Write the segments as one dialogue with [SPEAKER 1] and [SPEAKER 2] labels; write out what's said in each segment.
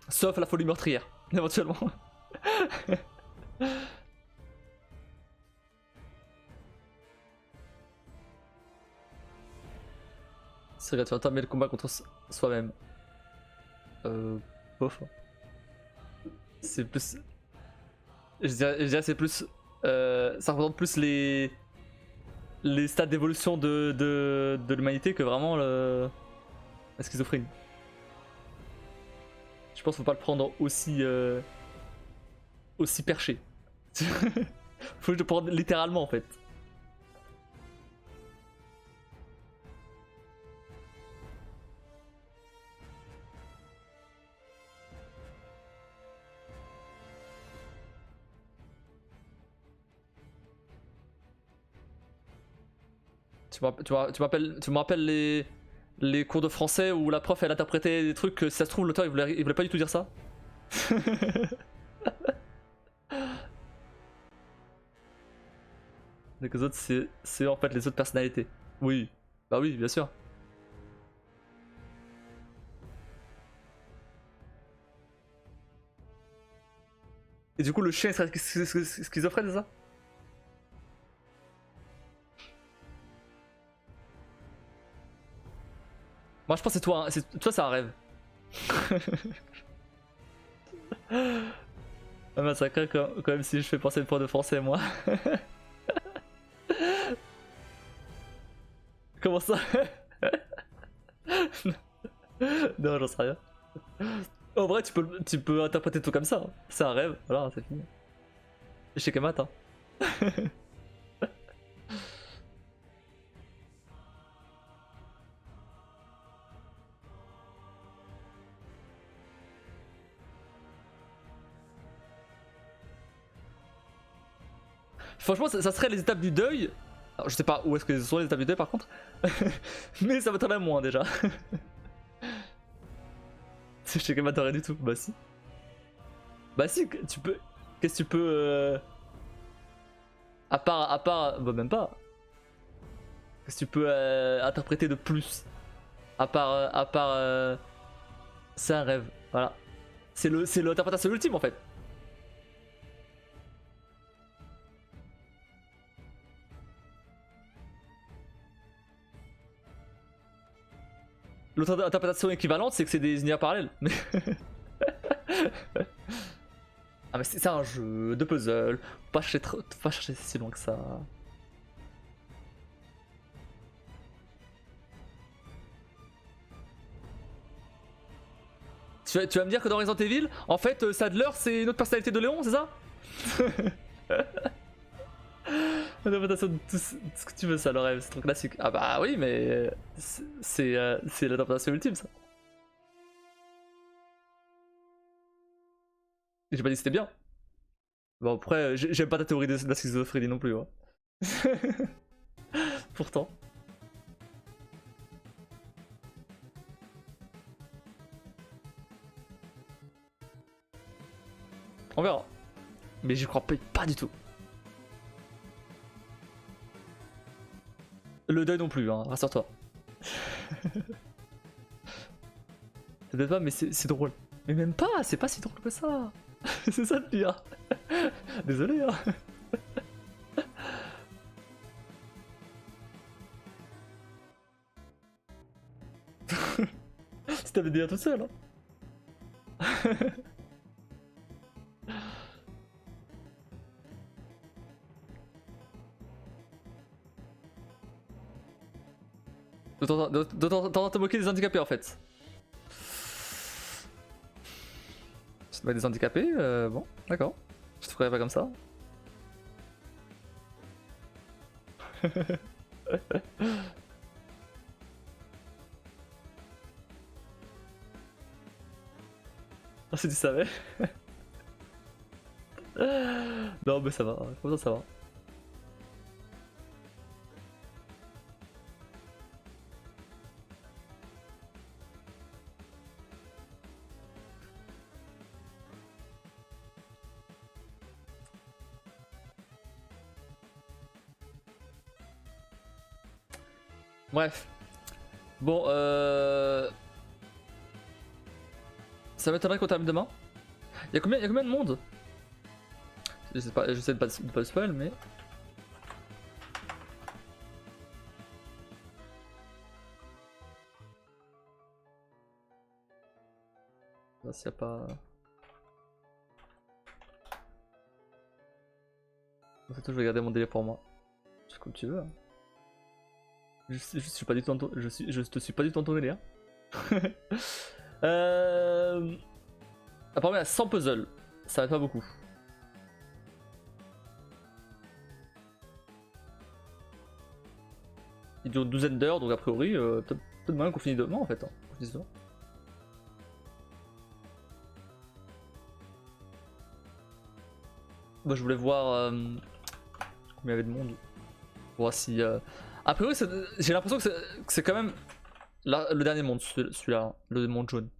[SPEAKER 1] Sauf la folie meurtrière, éventuellement. C'est vrai, tu vas entamer le combat contre soi-même. Bof. C'est plus. Je dirais c'est plus. Ça représente plus les stades d'évolution de l'humanité que vraiment la schizophrénie. Je pense qu'il faut pas le prendre aussi perché. Faut le prendre littéralement en fait. Tu me rappelles les cours de français où la prof elle interprétait des trucs que si ça se trouve l'auteur il voulait pas du tout dire ça. Les autres c'est en fait les autres personnalités. Oui, bah oui bien sûr. Et du coup le chien serait schizophrène c'est ça? Moi je pense que c'est toi, hein. Toi c'est un rêve. Ah bah ça craint quand même si je fais penser le prof de français moi. Comment ça? Non j'en sais rien. En vrai tu peux interpréter tout comme ça, hein. C'est un rêve, voilà c'est fini. Chez Kemat hein. Franchement ça serait les étapes du deuil. Alors, je sais pas où est-ce que sont les étapes du deuil par contre. Mais ça m'étonnerait moins déjà. C'est chez Kemat rien du tout, bah si. Bah si, tu peux. Qu'est-ce que tu peux. À part. Bah même pas. Qu'est-ce que tu peux interpréter de plus? À part. C'est un rêve, voilà. C'est l'interprétation ultime en fait. L'autre interprétation équivalente, c'est que c'est des univers parallèles. Mais... ah mais c'est un jeu de puzzle. Pas chercher si loin que ça. Tu vas me dire que dans Resident Evil, en fait, Sadler c'est une autre personnalité de Léon, c'est ça? L'interprétation de tout ce que tu veux, ça, le rêve, c'est trop classique. Ah bah oui, mais c'est l'interprétation ultime, ça. J'ai pas dit que c'était bien. Bon, après, j'aime pas ta théorie de la schizophrénie non plus. Hein. Pourtant. On verra. Mais j'y crois pas du tout. Le deuil non plus, hein, rassure-toi. Peut-être pas, mais c'est drôle. Mais même pas, c'est pas si drôle que ça. C'est ça le pire. Désolé, hein. Si t'avais dit à tout seul, hein. De temps en temps te moquer des handicapés en fait. Tu te moques des handicapés, bon, d'accord. Je te ferai pas comme ça. Ah, si tu savais. Non mais ça va, comme ça va. Bref. Bon, Ça m'étonnerait qu'on termine demain. Y'a combien de monde? J'essaie de pas le spoil, mais. Là, s'il y a pas. En fait, je vais garder mon délai pour moi. C'est comme tu veux. Hein. Je suis pas du tout je te suis pas du tout en ton délire. Apparemment, il y a 100 puzzles. Ça va être pas beaucoup. Il dure une douzaine d'heures, donc a priori, peut-être moyen qu'on finisse demain en fait. Hein. Qu'on finisse demain. Moi, je voulais voir combien il y avait de monde. Pour voir si. A priori, j'ai l'impression que c'est quand même le dernier monde, celui-là, hein, le monde jaune.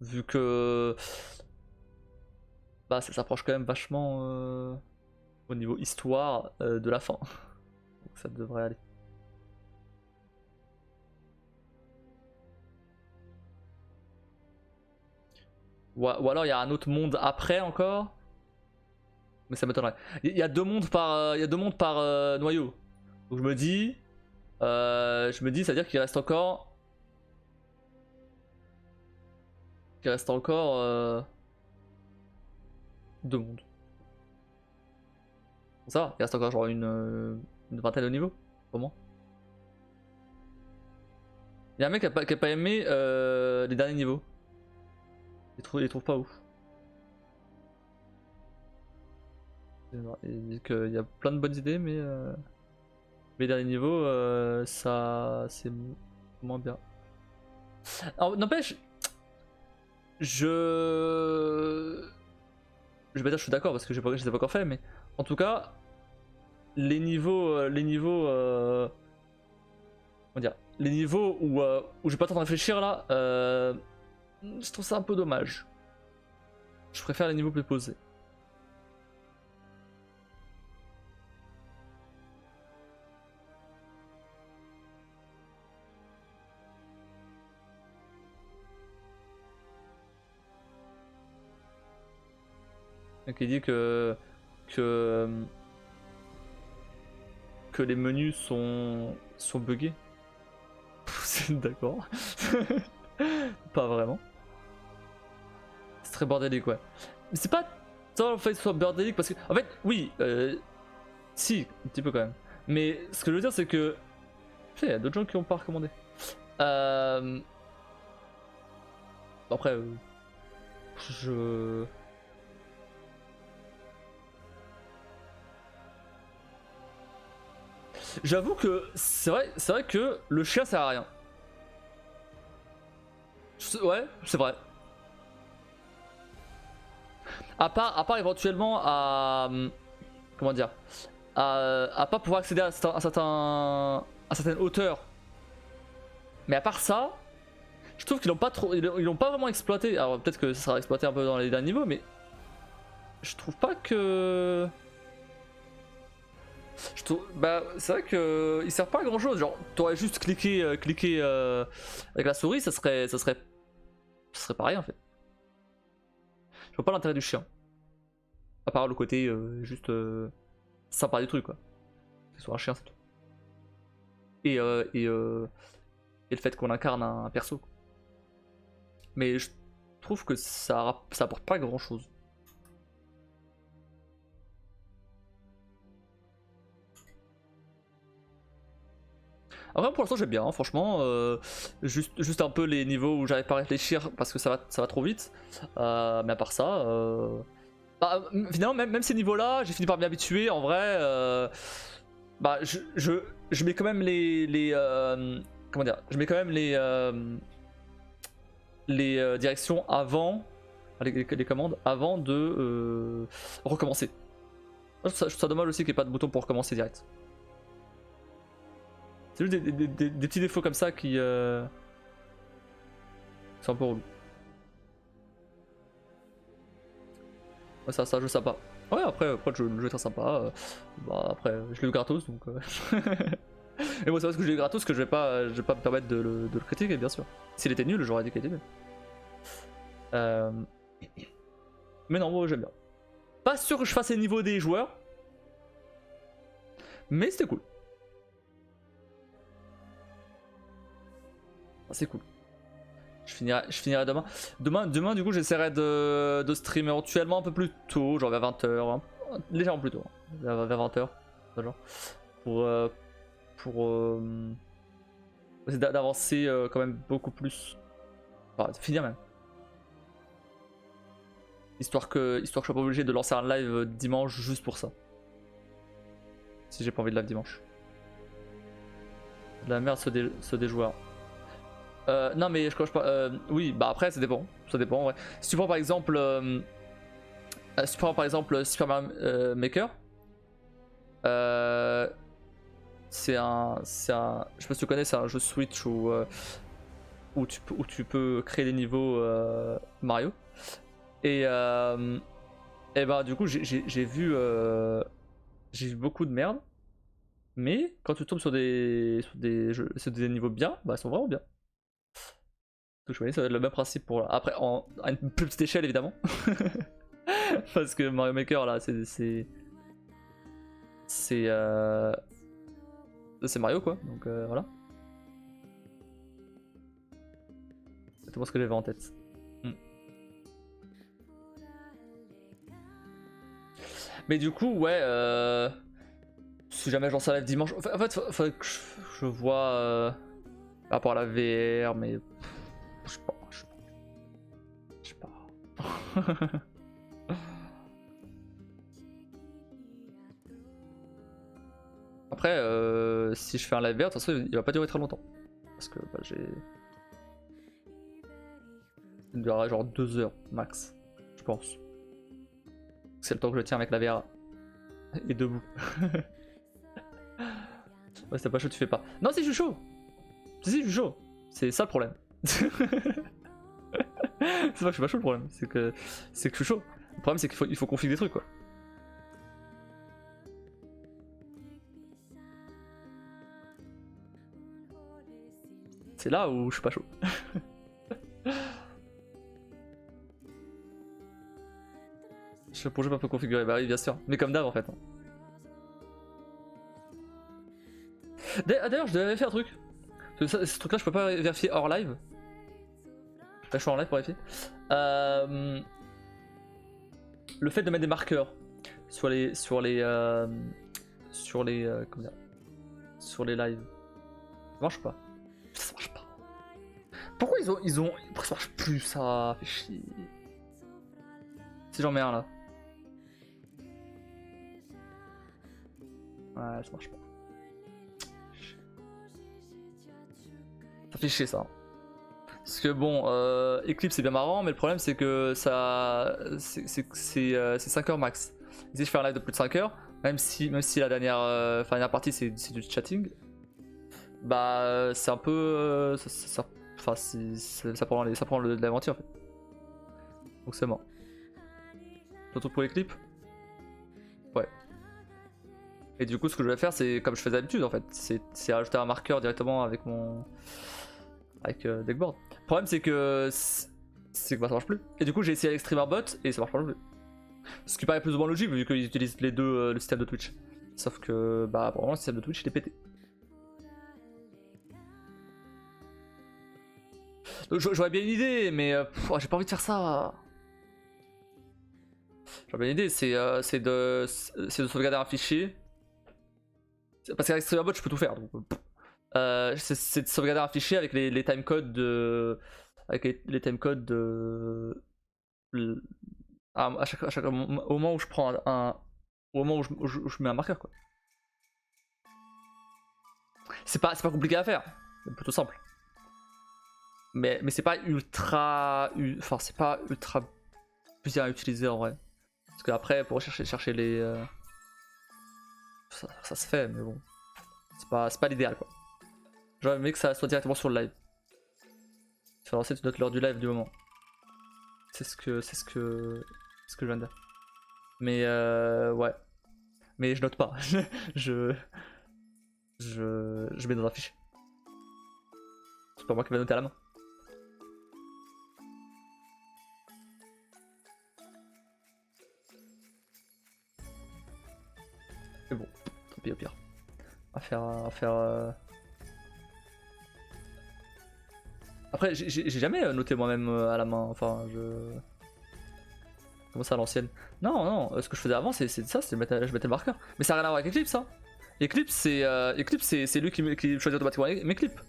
[SPEAKER 1] Vu que. Bah, ça s'approche quand même vachement au niveau histoire de la fin. Donc ça devrait aller. Ou alors il y a un autre monde après encore. Mais ça m'étonnerait. Il y a 2 mondes par, noyau. Donc je me dis, c'est-à-dire qu'il reste encore, 2 mondes. Ça va, il reste encore genre une vingtaine de niveaux, au moins. Il y a un mec qui a pas aimé les derniers niveaux. Il les trouve pas ouf. Il dit qu'il y a plein de bonnes idées, mais les derniers niveaux, ça c'est moins bien. Alors n'empêche, je vais pas dire que je suis d'accord parce que je les ai pas encore fait, mais en tout cas, les niveaux, comment dire, les niveaux où j'ai pas le temps de réfléchir là, je trouve ça un peu dommage. Je préfère les niveaux plus posés. Donc il dit que les menus sont buggés. D'accord. Pas vraiment. C'est très bordélique, ouais. Mais c'est pas tant le fait que ce soit bordélique parce que. En fait, oui, si, un petit peu quand même. Mais ce que je veux dire, c'est que. Tu sais, il y a d'autres gens qui ont pas recommandé. Après, J'avoue que c'est vrai que le chien sert à rien. Ouais, c'est vrai. À part éventuellement à. Comment dire, à pas pouvoir accéder à certaines hauteurs. Mais à part ça, je trouve qu'ils l'ont pas vraiment exploité. Alors peut-être que ça sera exploité un peu dans les derniers niveaux, mais je trouve pas que. Bah c'est vrai que il sert pas à grand chose. Genre t'aurais juste cliqué avec la souris, ça serait pareil en fait. Je vois pas l'intérêt du chien. À part le côté juste sympa du truc quoi. Que ce soit un chien c'est tout. Et le fait qu'on incarne un perso. Mais je trouve que ça apporte pas grand chose. Après pour l'instant j'aime bien, hein, franchement, juste un peu les niveaux où j'arrive pas à réfléchir parce que ça va trop vite, mais à part ça, bah, finalement même ces niveaux là, j'ai fini par m'y habituer en vrai, bah je mets quand même comment dire, je mets quand même les directions avant, les commandes avant de recommencer. Je trouve ça dommage aussi qu'il n'y ait pas de bouton pour recommencer direct. C'est juste des petits défauts comme ça qui sont un peu relous. Ouais, ça, jeu sympa. Ouais, après le jeu est très sympa. Bah, après, je l'ai eu gratos donc. Et moi, c'est parce que je l'ai eu gratos que je vais pas me permettre de le critiquer, bien sûr. S'il était nul, j'aurais dit qu'il était nul. Euh, Mais non, moi j'aime bien. Pas sûr que je fasse les niveaux des joueurs, mais c'était cool. C'est cool. Je finirai demain. Demain du coup, j'essaierai de streamer éventuellement un peu plus tôt, genre vers 20h. Hein. Légèrement plus tôt, hein. Vers 20h. Genre. Pour, essayer d'avancer quand même beaucoup plus. Enfin, de finir même. Histoire que je sois pas obligé de lancer un live dimanche juste pour ça. Si j'ai pas envie de live dimanche. De la merde ceux des joueurs. Non mais je crois pas. Oui, bah après ça dépend. Ça dépend, ouais. Si tu prends par exemple. Super Mario Maker. C'est un. Je sais pas si tu connais, c'est un jeu Switch où tu peux créer des niveaux Mario. Et bah du coup j'ai vu beaucoup de merde. Mais quand tu tombes sur sur des niveaux bien, bah ils sont vraiment bien. Donc je me dis ça va être le même principe pour. Après, à une plus petite échelle évidemment. Parce que Mario Maker là, c'est Mario quoi. Donc voilà. C'est tout ce que j'avais en tête. Mm. Mais du coup, ouais. Si jamais j'en live dimanche. En fait, faudrait que je vois par rapport à la VR, mais. Je sais pas. Je sais pas. Après, si je fais un live VR, de toute façon, il va pas durer très longtemps. Parce que bah, il durera genre 2 heures max, je pense. C'est le temps que je tiens avec la VR et debout. Ouais, si t'as pas chaud, tu fais pas. Non, si je suis chaud. Si, je suis chaud. C'est ça le problème. C'est pas que je suis pas chaud le problème, c'est que je suis chaud. Le problème c'est qu'il faut configurer des trucs quoi. C'est là où je suis pas chaud. Pour jeu pas peu configuré, bah oui bien sûr. Mais comme d'hab en fait. D'ailleurs je devais faire un truc. Ce truc là je peux pas vérifier hors live. Là je suis en live pour vérifier. Le fait de mettre des marqueurs sur les comment dire, sur les lives. Ça marche pas. Ça marche pas. Pourquoi pourquoi ça marche plus ça fait chier. Si j'en mets un là. Ouais, ça marche pas. Ça fait chier ça. Parce que bon, Eclipse c'est bien marrant, mais le problème c'est que ça. C'est 5 heures max. Si je fais un live de plus de 5 heures, même si la dernière partie c'est du chatting, bah c'est un peu. Enfin, ça prend de l'aventure en fait. Donc c'est mort. Surtout pour les clips. Ouais. Et du coup, ce que je vais faire, c'est comme je fais d'habitude en fait, c'est rajouter un marqueur directement avec Deckboard. Le problème, c'est que ça marche plus. Et du coup, j'ai essayé avec StreamerBot et ça marche pas non plus. Ce qui paraît plus ou moins logique vu qu'ils utilisent les deux le système de Twitch. Sauf que bah apparemment le système de Twitch il est pété. Donc j'aurais bien une idée, mais j'ai pas envie de faire ça. J'aurais bien une idée, c'est de sauvegarder un fichier. Parce qu'avec StreamerBot je peux tout faire. Donc, c'est de sauvegarder un fichier avec les timecodes de. Avec les timecodes de. À chaque au moment où je prends au moment où je mets un marqueur quoi. C'est pas compliqué à faire, c'est plutôt simple. Mais c'est pas ultra. Enfin, c'est pas ultra bien à utiliser en vrai. Parce qu'après, pour chercher les. Ça se fait, mais bon. C'est pas l'idéal quoi. J'aurais aimé que ça soit directement sur le live. Tu vas lancer, tu notes l'heure du live du moment. C'est ce que je viens de dire. Mais ouais. Mais je note pas. je mets dans un fichier. C'est pas moi qui vais noter à la main. Tant pis au pire. On va faire Après, j'ai jamais noté moi-même à la main. Enfin, je. Comment ça à l'ancienne? Non, non, ce que je faisais avant, c'est ça, je mettais le marqueur. Mais ça n'a rien à voir avec Eclipse, hein. Eclipse, c'est lui qui choisit automatiquement mes clips.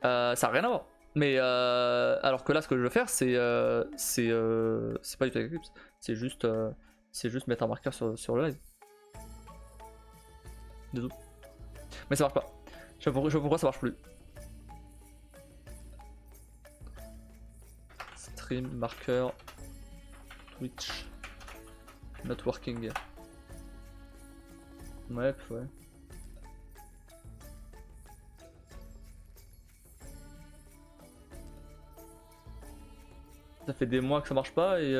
[SPEAKER 1] Ça n'a rien à voir. Mais alors que là, ce que je veux faire, c'est pas du tout avec Eclipse. C'est juste mettre un marqueur sur le live. Désolé. Mais ça marche pas. Je sais pas pourquoi ça marche plus. Stream, marqueur, Twitch, not working. Ouais. Ça fait des mois que ça marche pas et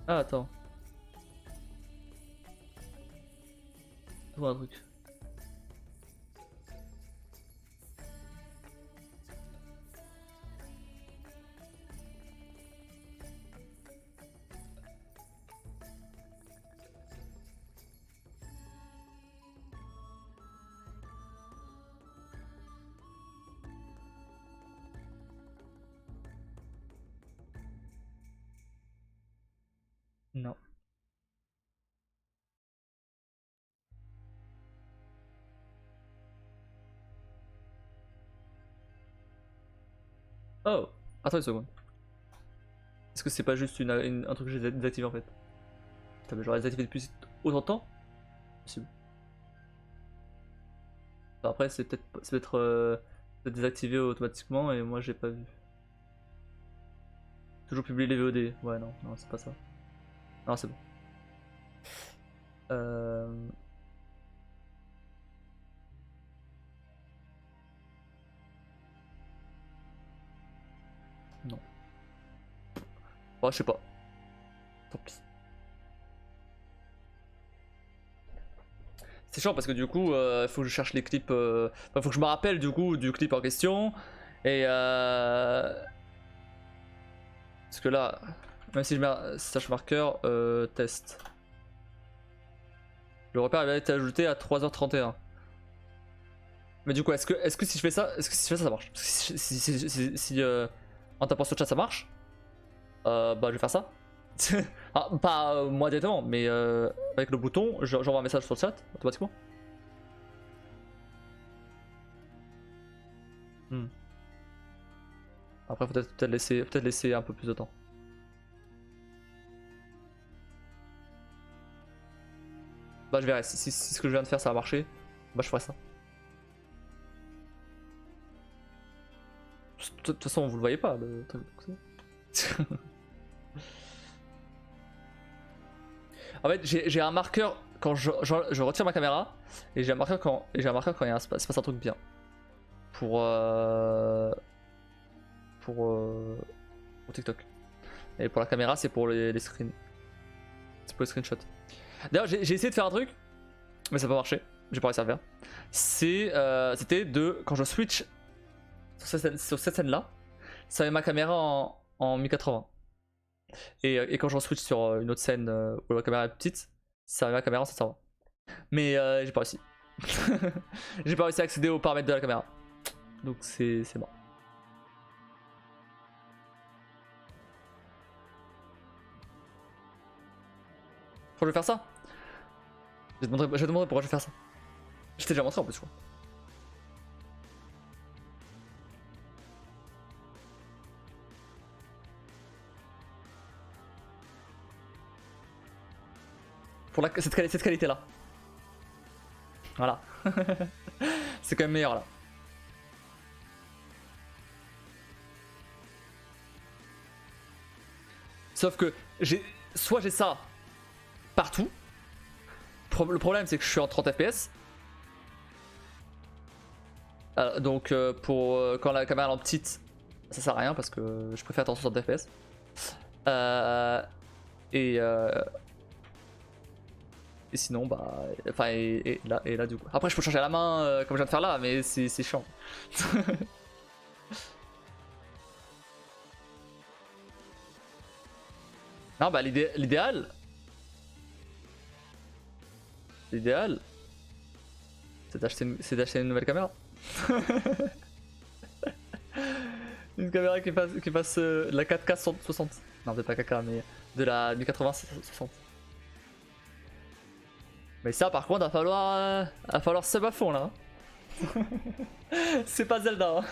[SPEAKER 1] Ah attends. Je vois un truc. Non. Oh, attends une seconde. Est-ce que c'est pas juste un truc que j'ai désactivé en fait? Putain, mais j'aurais désactivé depuis autant de temps? Possible. Enfin, après, c'est peut-être désactivé automatiquement et moi j'ai pas vu. Toujours publier les VOD. Ouais, non, c'est pas ça. Non, c'est bon. Non. Bon, je sais pas. Tant pis. C'est chiant parce que du coup, faut que je cherche les clips. Enfin, faut que je me rappelle du coup du clip en question. Et parce que là, même si je mets slash marqueur, test. Le repère avait été ajouté à 3h31. Mais du coup, est-ce que si je fais ça, ça marche? Parce que si en tapant sur le chat ça marche, bah je vais faire ça. Ah, pas moi directement, mais avec le bouton, j'envoie un message sur le chat automatiquement. Après, faut peut-être laisser un peu plus de temps. Bah je verrai, si ce que je viens de faire ça a marché, bah je ferai ça. De toute façon, vous le voyez pas le truc. En fait, j'ai un marqueur quand je retire ma caméra et j'ai un marqueur quand il se passe un truc bien. Pour TikTok. Et pour la caméra, c'est pour les screens. C'est pour les screenshots. D'ailleurs, j'ai essayé de faire un truc, mais ça n'a pas marché. J'ai pas réussi à le faire. C'était quand je switch sur cette scène là, ça met ma caméra en 1080. Et quand je switch sur une autre scène où la caméra est petite, ça met ma caméra en 720. Mais j'ai pas réussi. J'ai pas réussi à accéder aux paramètres de la caméra. Donc c'est bon. Faut que je vais faire ça. Je vais te montrer pourquoi je vais faire ça. Je t'ai déjà montré en plus, je crois. Pour cette qualité là. Voilà. C'est quand même meilleur là. Sauf que soit j'ai ça partout. Le problème c'est que je suis en 30 fps. Donc quand la caméra est en petite, ça sert à rien parce que je préfère attendre 60 fps. Et sinon, bah. Enfin, et là, du coup. Après, je peux changer à la main comme je viens de faire là, mais c'est chiant. Non, bah l'idéal. L'idéal, c'est d'acheter une nouvelle caméra. Une caméra qui fasse la 4K 60. Non, peut-être pas 4K, mais de la 1080 60. Mais ça, par contre, va falloir sub à fond là. C'est pas Zelda. Hein.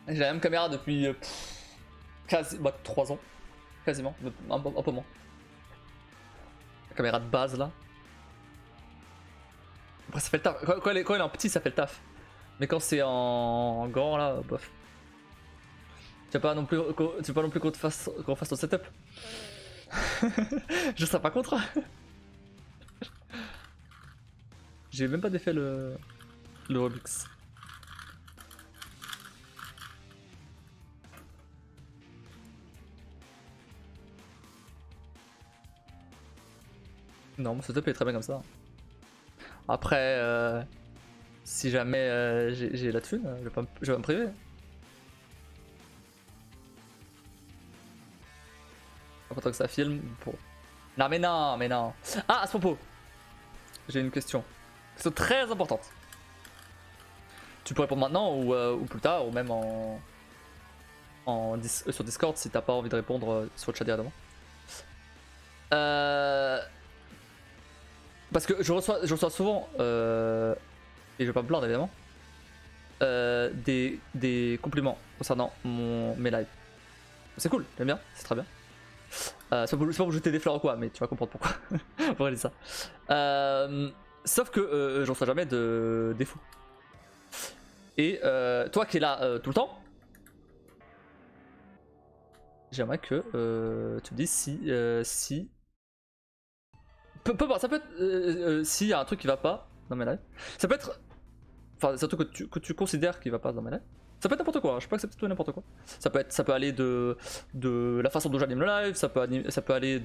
[SPEAKER 1] J'ai la même caméra depuis quasi 3 ans. Quasiment, un peu moins. La caméra de base là. Après ça fait le taf. Quand elle est en petit ça fait le taf. Mais quand c'est en grand là, bof. Tu veux pas non plus qu'on fasse ton setup. Je serais pas contre. J'ai même pas défait le Robux. Non, mon setup est très bien comme ça. Après, si jamais j'ai la thune, je vais me priver. Pas tant que ça filme. Pour... Non, mais non, mais non. Ah, à ce propos, j'ai une question. Question très importante. Tu peux répondre maintenant ou plus tard, ou même sur Discord si t'as pas envie de répondre sur le chat directement. Parce que je reçois souvent, et je vais pas me plaindre évidemment, des compliments concernant mes lives. C'est cool, j'aime bien, c'est très bien. C'est pas pour jeter des fleurs ou quoi, mais tu vas comprendre pourquoi. Pourquoi je dis ça. Sauf que je reçois jamais de défauts. Et toi qui es là tout le temps, j'aimerais que tu me dises si ça peut être s'il y a un truc qui va pas dans mes lives. Ça peut être, enfin surtout que tu considères qu'il va pas dans mes lives. Ça peut être n'importe quoi, hein, je peux accepter tout et n'importe quoi. Ça peut aller de la façon dont j'anime le live, ça peut aller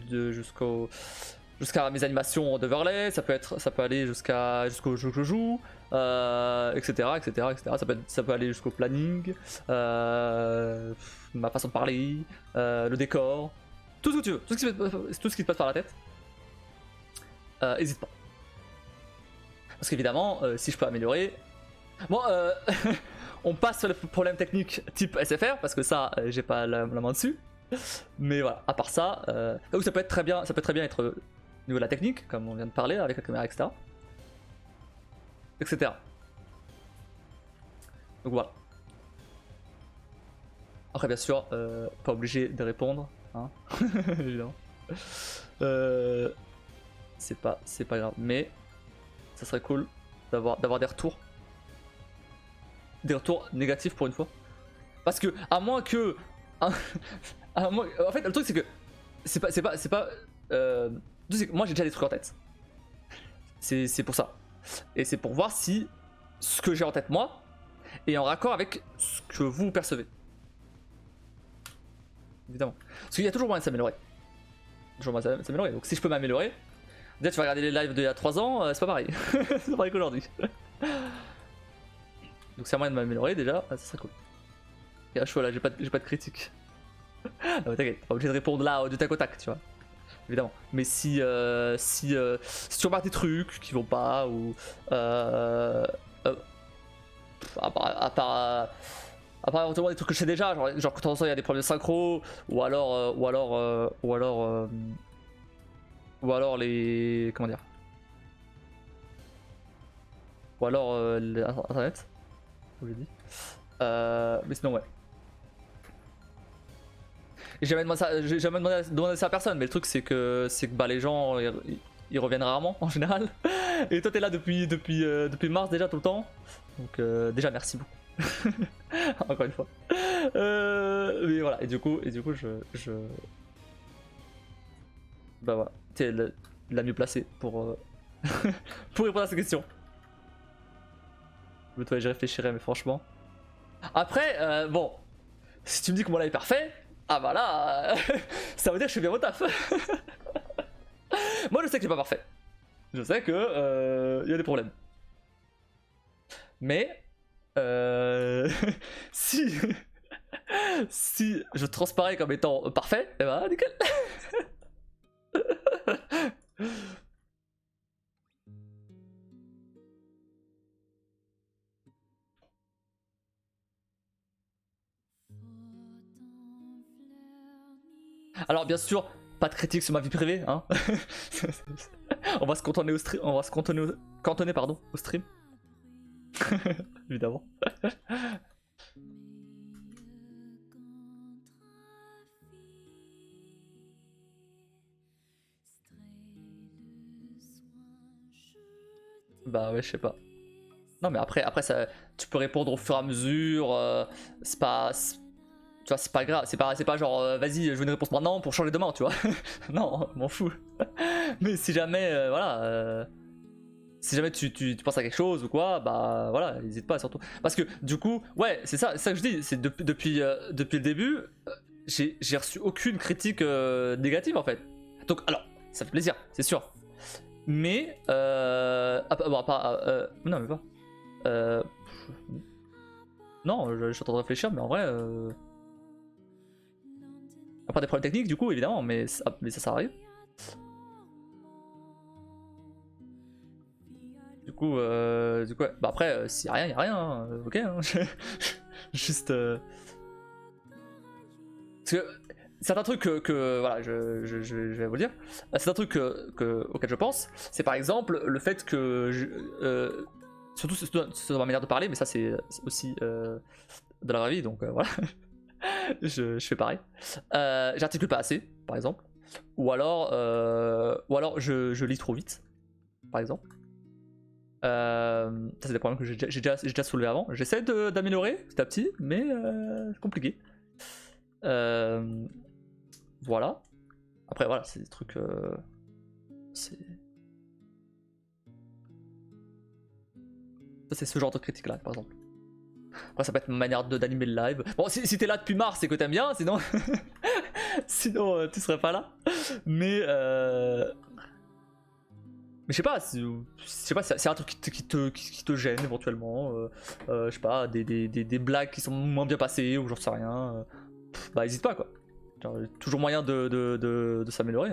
[SPEAKER 1] jusqu'à mes animations d'overlay, ça peut aller jusqu'au jeu que je joue, etc., etc., etc. Ça peut aller jusqu'au planning, ma façon de parler, le décor, tout ce que tu veux, tout ce qui te passe par la tête. Hésite pas. Parce qu'évidemment, si je peux améliorer. Bon, on passe sur les problèmes techniques type SFR, parce que ça, j'ai pas la main dessus. Mais voilà, à part ça, donc ça peut très bien être au niveau de la technique, comme on vient de parler, avec la caméra, etc. Etc. Donc voilà. Après, bien sûr, pas obligé de répondre, hein, évidemment. C'est pas grave, mais ça serait cool d'avoir des retours. Des retours négatifs pour une fois. Parce que, à moins que. En fait, le truc c'est que. Moi j'ai déjà des trucs en tête. C'est pour ça. Et c'est pour voir si ce que j'ai en tête moi est en raccord avec ce que vous percevez. Évidemment. Parce qu'il y a toujours moyen de s'améliorer. Donc si je peux m'améliorer. Déjà tu vas regarder les lives d'il y a 3 ans, c'est pas pareil. C'est pas pareil qu'aujourd'hui. Donc c'est un moyen de m'améliorer déjà, ça serait cool. Et à chaud là, j'ai pas de critique. Non mais t'inquiète, pas obligé de répondre là du tac au tac, tu vois. Évidemment. Mais si tu remarques des trucs qui vont pas, ou à part éventuellement des trucs que je sais déjà, genre quand on sent il y a des problèmes de synchro, ou alors les, comment dire, ou alors internet, comme j'ai dit. Mais sinon ouais. J'ai jamais demandé ça à personne, mais le truc c'est que bah, les gens ils reviennent rarement en général. Et toi t'es là depuis mars déjà tout le temps. Donc déjà merci beaucoup. Encore une fois. Mais voilà, et du coup je... Bah voilà, t'es la mieux placée pour répondre à cette question. Toi j'y réfléchirai, mais franchement. Après, bon, si tu me dis que mon live est parfait, ah bah là, ça veut dire que je fais bien mon taf. Moi je sais que c'est pas parfait. Je sais que y a des problèmes. Mais si Si je transparais comme étant parfait, et bah nickel. Alors bien sûr, pas de critique sur ma vie privée, hein. On va se cantonner au stream, on va se cantonner pardon, au stream. Évidemment. Bah ouais, je sais pas. Non mais après ça, tu peux répondre au fur et à mesure. C'est pas, tu vois, c'est pas grave. C'est pas genre vas-y, je veux une réponse maintenant pour changer demain, tu vois. Non, m'en fous. Mais si jamais, voilà. Si jamais tu penses à quelque chose ou quoi, bah voilà, n'hésite pas surtout. Parce que du coup, ouais, c'est ça que je dis. C'est depuis le début, j'ai reçu aucune critique négative en fait. Donc alors, ça fait plaisir, c'est sûr. Mais bon, non mais pas. Euh, non, je suis en train de réfléchir, mais en vrai, après des problèmes techniques du coup évidemment, mais ça arrive. Du coup, ouais. Bah après, s'il y a rien, il y a rien, hein, ok. Hein. Juste. Parce que certains trucs voilà, je vais vous le dire. Certains trucs auxquels je pense, c'est par exemple le fait que. Surtout sur ma manière de parler, mais ça c'est aussi de la vraie vie, donc voilà. je fais pareil. J'articule pas assez, par exemple. Ou alors je lis trop vite, par exemple. Ça c'est des problèmes que j'ai déjà soulevé avant. J'essaie d'améliorer petit à petit, mais c'est compliqué. Voilà. Après voilà, c'est des trucs. C'est ce genre de critique là, par exemple. Après ça peut être ma manière d'animer le live. Bon, si t'es là depuis mars, c'est que t'aimes bien, sinon. Sinon tu serais pas là. Mais je sais pas, c'est un truc qui te gêne éventuellement. Je sais pas, des blagues qui sont moins bien passées ou j'en sais rien. Bah hésite pas quoi. Genre, toujours moyen de s'améliorer.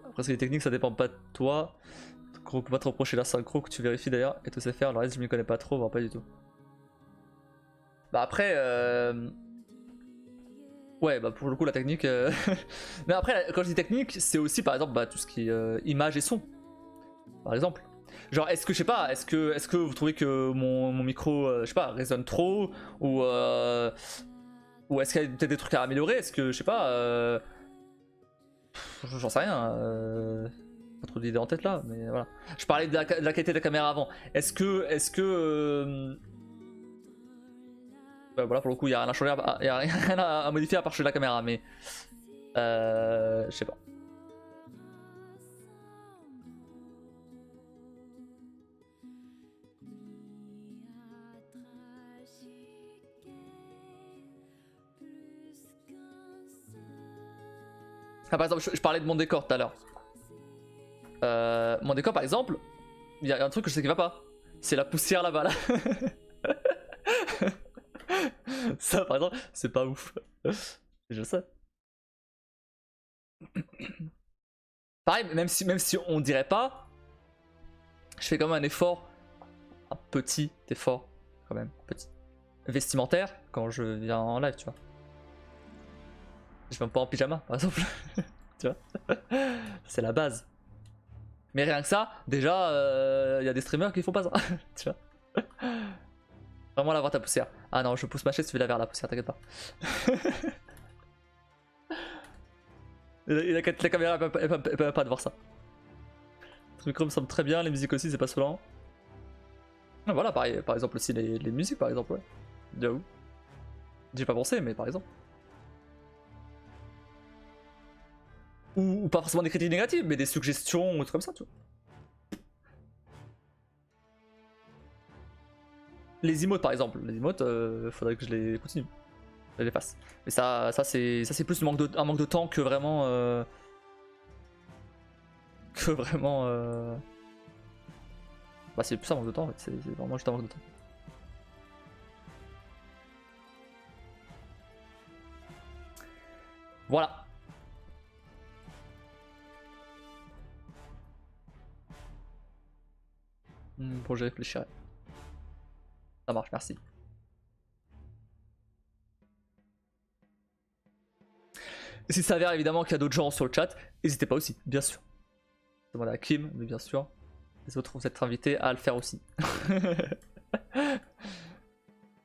[SPEAKER 1] Après, les techniques ça dépend pas de toi. On peut pas te reprocher la synchro que tu vérifies d'ailleurs et tout sait faire. Le reste, je m'y connais pas trop, voire pas du tout. Bah après. Ouais, bah pour le coup, la technique. Mais après, quand je dis technique, c'est aussi par exemple bah, tout ce qui est image et son. Par exemple. Genre, est-ce que, je sais pas, est-ce que vous trouvez que mon micro, je sais pas, résonne trop ou est-ce qu'il y a peut-être des trucs à améliorer? Est-ce que, je sais pas, j'en sais rien. Pas trop d'idées en tête là, mais voilà. Je parlais de la qualité de la caméra avant. Ouais, voilà, pour le coup, il y a rien à changer, y a rien à modifier à part changer la caméra, mais je sais pas. Ah, par exemple, je parlais de mon décor tout à l'heure. Mon décor, par exemple, il y a un truc que je sais qui va pas. C'est la poussière là-bas là. Ça, par exemple, c'est pas ouf. Je sais. Pareil, même si on dirait pas, je fais quand même un effort, un petit effort, quand même, petit, vestimentaire quand je viens en live, tu vois. Je viens pas en pyjama, par exemple. Tu vois. C'est la base. Mais rien que ça, déjà, il y a des streamers qui font pas ça. Tu vois. Vraiment la voir ta poussière. Ah non, je pousse ma chaise, tu veux la vers la poussière, t'inquiète pas. La caméra, elle peut pas de voir ça. Le micro me semble très bien, les musiques aussi, c'est pas saoulant. Ah, voilà, pareil, par exemple aussi les musiques, par exemple, ouais. J'avoue. J'ai pas pensé, mais par exemple. Ou pas forcément des critiques négatives, mais des suggestions ou trucs comme ça, tu vois. Les emotes, par exemple. Les emotes, faudrait que je les continue. Je les fasse. Mais ça c'est plus un manque de temps que vraiment. Que vraiment. Bah, c'est plus un manque de temps en fait. C'est vraiment juste un manque de temps. Voilà. Bon, j'y réfléchirai. Ça marche, merci. Et s'il s'avère évidemment qu'il y a d'autres gens sur le chat, n'hésitez pas aussi, bien sûr. Demandez à Kim, mais bien sûr. Les autres vont être invités à le faire aussi.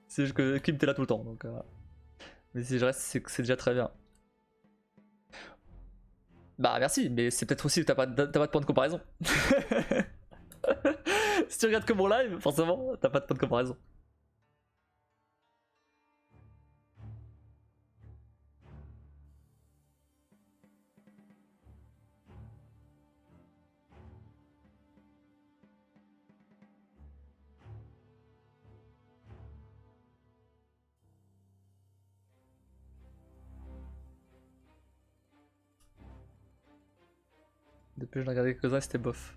[SPEAKER 1] C'est juste que Kim, t'es là tout le temps, donc voilà. Mais si je reste, c'est déjà très bien. Bah merci, mais c'est peut-être aussi que t'as pas de point de comparaison. Si tu regardes que mon live, forcément, t'as pas de point de comparaison. Depuis que j'en ai regardé quelques-uns, c'était bof.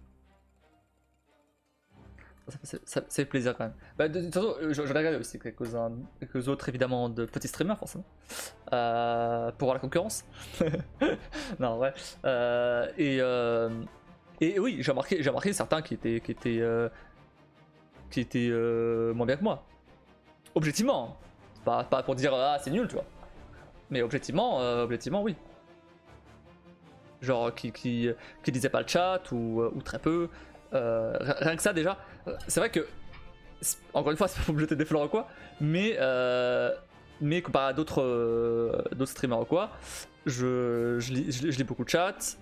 [SPEAKER 1] Ça fait plaisir quand même. Bah, de toute façon, j'en ai regardé aussi quelques autres évidemment de petits streamers forcément. Pour voir la concurrence. Non, ouais. Et oui, j'ai remarqué certains qui étaient moins bien que moi. Objectivement. Hein. Pas pour dire ah c'est nul, tu vois. Mais objectivement, oui. Genre qui disaient pas le chat ou très peu. Rien que ça déjà. C'est vrai que, encore une fois, c'est pas pour me jeter des fleurs ou quoi, mais comparé à d'autres streamers ou quoi, je lis beaucoup de chat,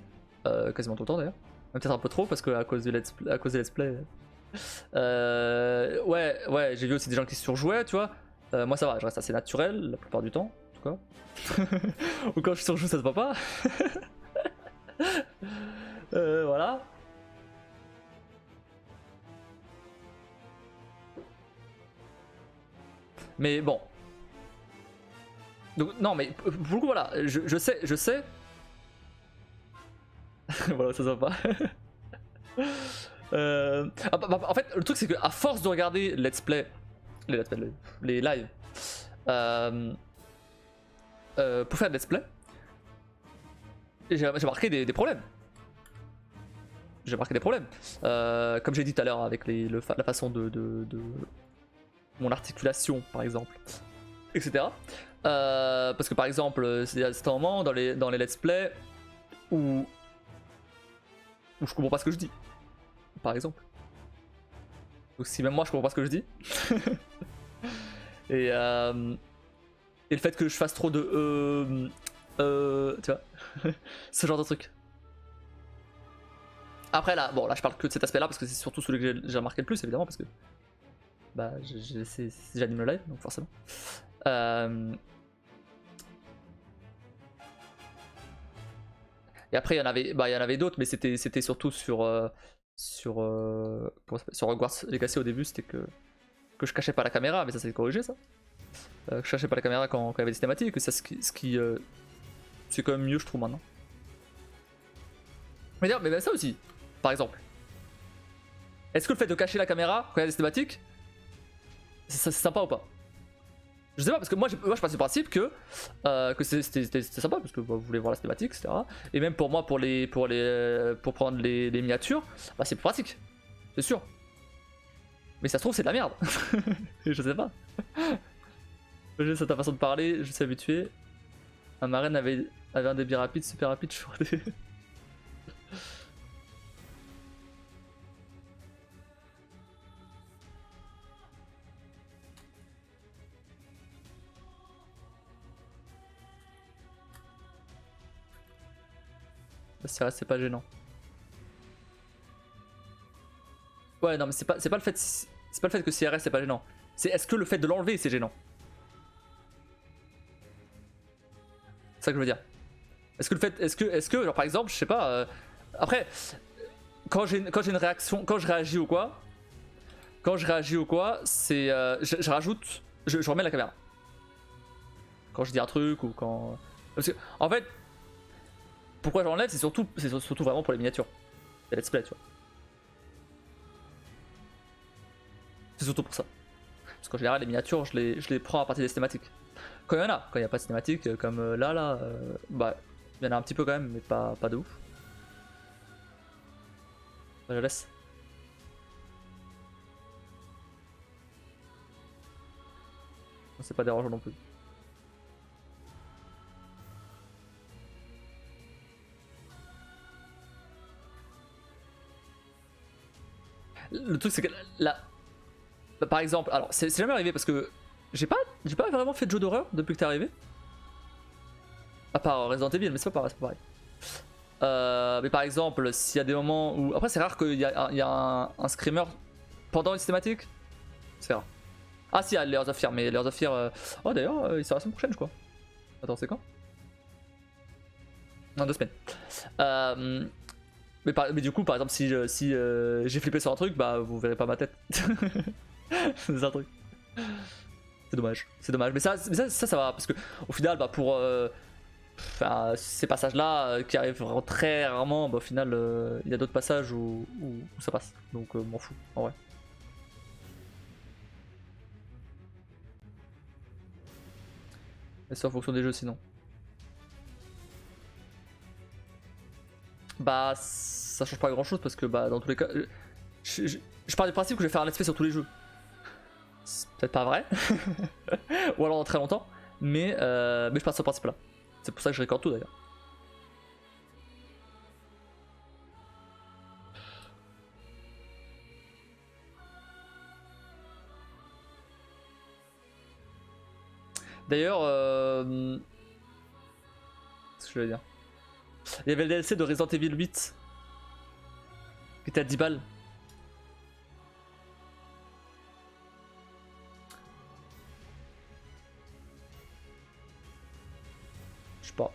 [SPEAKER 1] quasiment tout le temps d'ailleurs. Peut-être un peu trop parce que à cause des let's play. Ouais, j'ai vu aussi des gens qui surjouaient, tu vois. Moi ça va, je reste assez naturel la plupart du temps, en tout cas. Ou quand je surjoue, ça se voit pas. Voilà. Mais bon. Donc, non, mais pour le coup, voilà, je sais. Voilà, ça se voit pas. En fait, le truc, c'est qu'à force de regarder les lives, pour faire des let's play, j'ai remarqué des problèmes. J'ai remarqué des problèmes. Comme j'ai dit tout à l'heure avec la façon de mon articulation, par exemple, etc. Parce que par exemple, c'est à un moment dans les let's play où je comprends pas ce que je dis, par exemple. Donc si même moi je comprends pas ce que je dis, et le fait que je fasse trop de tu vois, ce genre de truc. Après là, bon là je parle que de cet aspect-là parce que c'est surtout celui que j'ai remarqué le plus évidemment parce que bah j'anime le live donc forcément. Et après il y en avait d'autres mais c'était surtout sur Hogwarts Legacy au début, c'était que je cachais pas la caméra, mais ça c'est corrigé ça. Que je cachais pas la caméra quand il y avait des cinématiques, et ça c'est quand même mieux je trouve maintenant. Mais d'ailleurs, mais ça aussi, par exemple. Est-ce que le fait de cacher la caméra quand il y a des cinématiques, c'est sympa ou pas? Je sais pas, parce que moi je passe du principe que c'était sympa, parce que vous voulez voir la cinématique, etc. Et même pour moi, pour prendre les miniatures, bah c'est plus pratique, c'est sûr. Mais ça se trouve, c'est de la merde. Je sais pas. C'est ta façon de parler, je suis habitué. Un marraine avait un débit rapide, super rapide, je crois. C'est pas gênant. Ouais, non, mais c'est pas le fait que CRS c'est pas gênant. C'est est-ce que le fait de l'enlever c'est gênant? C'est ça que je veux dire. Est-ce que genre par exemple, je sais pas. Après, quand j'ai une réaction, quand je réagis ou quoi, c'est je rajoute, je remets la caméra. Quand je dis un truc ou quand. Parce que en fait, pourquoi j'enlève, c'est surtout vraiment pour les miniatures, les let's play, tu vois. C'est surtout pour ça. Parce qu'en général, les miniatures, je les prends à partir des cinématiques. Quand il y en a, quand il n'y a pas de cinématique, comme là, bah, il y en a un petit peu quand même, mais pas de ouf. Je laisse. C'est pas dérangeant non plus. Le truc c'est que là, bah, par exemple, alors c'est jamais arrivé parce que j'ai pas vraiment fait de jeu d'horreur depuis que t'es arrivé. À part Resident Evil, mais c'est pas pareil. Mais par exemple, s'il y a des moments où. Après, c'est rare qu'il y a un screamer pendant une cinématique. C'est rare. Ah, si, il y a Layers of Fear, mais Layers of Fear. Oh, d'ailleurs, il sort la semaine prochaine, je crois. Attends, c'est quand? Non, 2 semaines. Mais du coup, par exemple, si j'ai flippé sur un truc, bah vous verrez pas ma tête. C'est un truc. C'est dommage. C'est dommage. Mais ça va. Parce que au final, bah pour. Ces passages-là qui arrivent vraiment très rarement, bah, au final, il y a d'autres passages où ça passe. Donc, m'en fous, en vrai. Et c'est en fonction des jeux, sinon. Bah, ça change pas grand-chose parce que, bah, dans tous les cas, je pars du principe que je vais faire un let's play sur tous les jeux. C'est peut-être pas vrai, ou alors dans très longtemps, mais je pars sur ce principe-là. C'est pour ça que je recorde tout d'ailleurs. D'ailleurs, qu'est-ce que je voulais dire? Il y avait le DLC de Resident Evil 8 qui était à 10 balles. Je sais pas.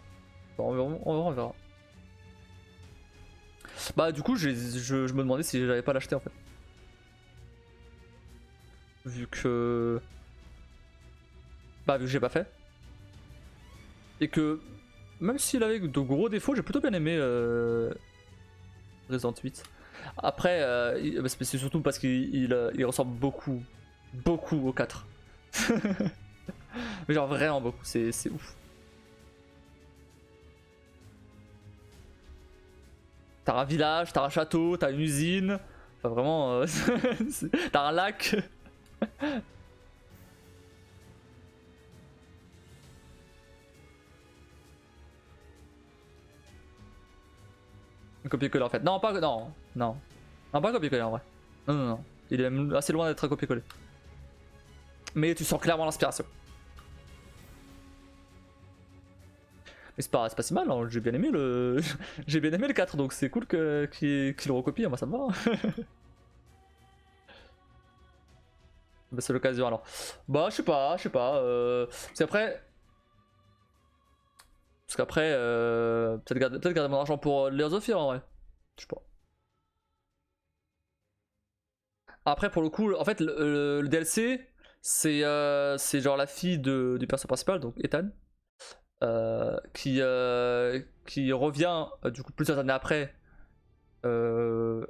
[SPEAKER 1] On verra. Bah du coup je me demandais si j'allais pas l'acheter en fait. Vu que j'ai pas fait. Et que même s'il avait de gros défauts, j'ai plutôt bien aimé Resident 8. Après c'est surtout parce qu'il ressemble beaucoup au 4. Mais genre vraiment beaucoup, c'est ouf. T'as un village, t'as un château, t'as une usine. Enfin vraiment, t'as un lac. Un copier-coller en fait. Non, pas un copier-coller en vrai. Non. Il est même assez loin d'être un copier-coller. Mais tu sens clairement l'inspiration. Mais c'est pas si mal, hein. J'ai bien aimé le. J'ai bien aimé le 4, donc c'est cool qu'il le recopie, moi ça me va. Bah, c'est l'occasion alors. Bah je sais pas. Parce qu'après, peut-être garder mon argent pour Layers of Fear en vrai. Je sais pas. Après pour le coup, en fait le DLC, c'est genre la fille du personnage principal, donc Ethan. Qui revient du coup plusieurs années après au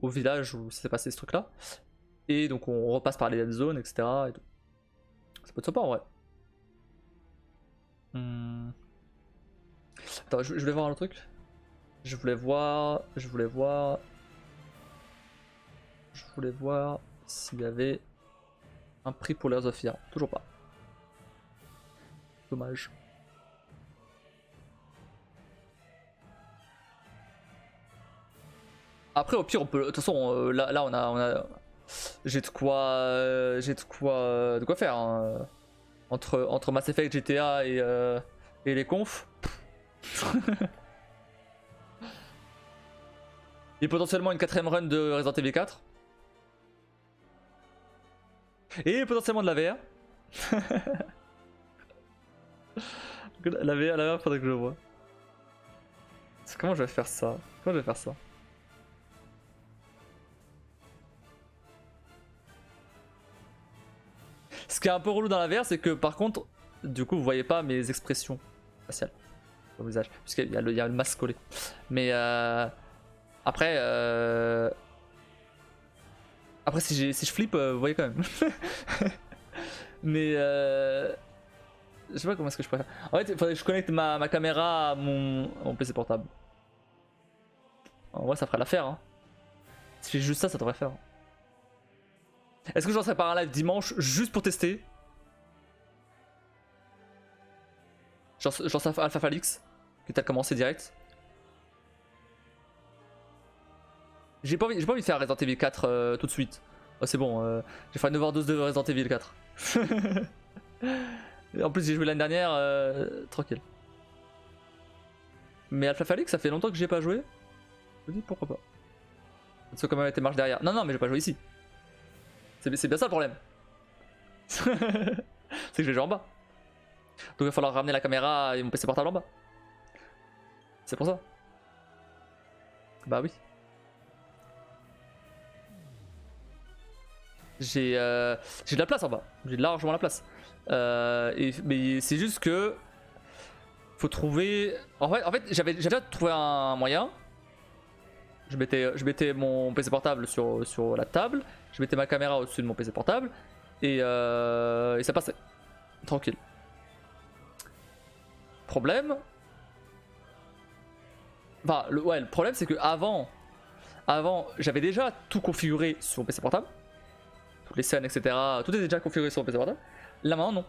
[SPEAKER 1] village où s'est passé ce truc là, et donc on repasse par les dead zones, etc. et tout. Ça peut être sympa en vrai. Attends, je voulais voir un autre truc. Je voulais voir s'il y avait un prix pour Layers of Fear. Toujours pas. Dommage. Après au pire on peut. De toute façon là on a. J'ai de quoi faire hein. Entre Mass Effect, GTA et les confs. Et potentiellement une 4ème run de Resident Evil 4. Et potentiellement de la VR. La VR, faudrait que je le vois. Comment je vais faire ça? Ce qui est un peu relou dans la VR, c'est que par contre, du coup, vous voyez pas mes expressions faciales au visage, puisqu'il y a le masque collé. Mais après, si je flippe, vous voyez quand même. Mais je sais pas comment est-ce que je préfère. En fait, il faudrait que je connecte ma caméra à mon PC portable. En vrai, ça ferait l'affaire. Hein. Si je fais juste ça, ça devrait faire. Est-ce que je lancerai par un live dimanche juste pour tester? Je lance Alpha Falix, que t'as commencé direct. J'ai pas envie de faire Resident Evil 4 tout de suite. Oh, c'est bon, j'ai fait une overdose de Resident Evil 4. En plus, j'ai joué l'année dernière, tranquille. Mais Alpha Falix, ça fait longtemps que j'y ai pas joué. Je me dis pourquoi pas. Parce que quand même été marche derrière. Non, mais j'ai pas joué ici. C'est bien ça le problème. C'est que je vais jouer en bas. Donc il va falloir ramener la caméra et mon PC portable en bas. C'est pour ça. Bah oui. J'ai de la place en bas. J'ai largement la place. Mais c'est juste que faut trouver. En fait j'avais déjà trouvé un moyen. Je mettais mon PC portable sur la table. Je mettais ma caméra au-dessus de mon PC portable. Et ça passait. Tranquille. Problème. Enfin, le problème c'est que avant j'avais déjà tout configuré sur mon PC portable. Toutes les scènes, etc. Tout était déjà configuré sur mon PC portable. Là maintenant non.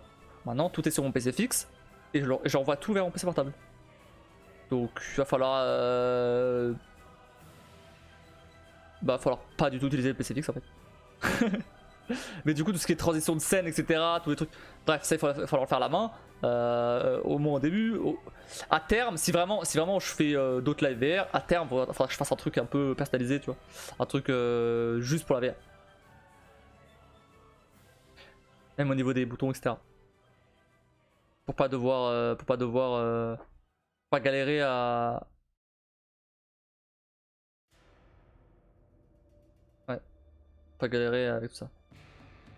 [SPEAKER 1] Maintenant tout est sur mon PC fixe. Et j'envoie tout vers mon PC portable. Donc il va falloir... Bah falloir pas du tout utiliser le PC fixe en fait. Mais du coup tout ce qui est transition de scène, etc. Tous les trucs... Bref, ça il va falloir le faire à la main. Au moins au début. À terme, si vraiment je fais d'autres live VR, à terme il faudra que je fasse un truc un peu personnalisé, tu vois. Un truc juste pour la VR. Même au niveau des boutons, etc. Pour pas devoir... pas galérer à... Ouais. Pas galérer avec tout ça.